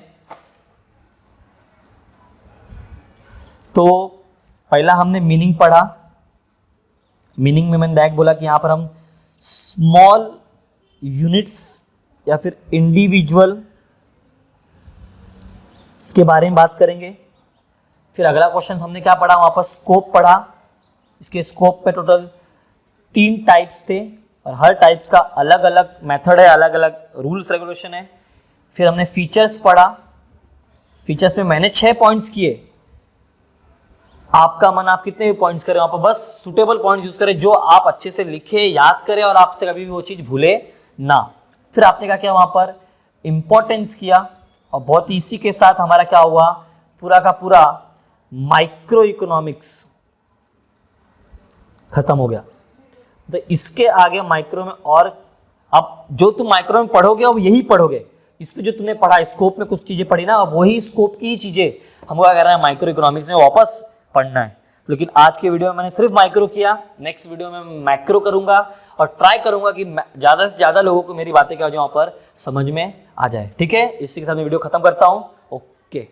तो पहला हमने मीनिंग पढ़ा। मीनिंग में मैंने डायरेक्ट बोला कि यहां पर हम स्मॉल यूनिट्स या फिर इंडिविजुअल इसके बारे में बात करेंगे। फिर अगला क्वेश्चन हमने क्या पढ़ा, वहां पर स्कोप पढ़ा। इसके स्कोप पे टोटल 3 टाइप्स थे और हर टाइप्स का अलग अलग मेथड है, अलग अलग रूल्स रेगुलेशन है। फिर हमने फीचर्स पढ़ा। फीचर्स में मैंने 6 पॉइंट्स किए। आपका मन आप कितने भी पॉइंट्स करें, वहां पर बस सुटेबल पॉइंट्स यूज करें जो आप अच्छे से लिखे, याद करें और आपसे कभी भी वो चीज भूले ना। फिर आपने क्या किया, वहां पर इंपॉर्टेंस किया, और बहुत ही इसी के साथ हमारा क्या हुआ, पूरा का पूरा माइक्रो इकोनॉमिक्स खत्म हो गया। तो इसके आगे माइक्रो में, और अब जो तुम माइक्रो में पढ़ोगे अब यही पढ़ोगे। इस पे जो तुमने पढ़ा, स्कोप में कुछ चीजें पढ़ी ना, अब वही स्कोप की ही चीजें हमको क्या करना है, माइक्रो इकोनॉमिक्स में वापस पढ़ना है। लेकिन आज के वीडियो में मैंने सिर्फ माइक्रो किया, नेक्स्ट वीडियो में मैं मैक्रो करूंगा और ट्राई करूंगा कि ज्यादा से ज्यादा लोगों को मेरी बातें क्या हो, वहां पर समझ में आ जाए। ठीक है, इसी के साथ मैं वीडियो खत्म करता हूं। ओके।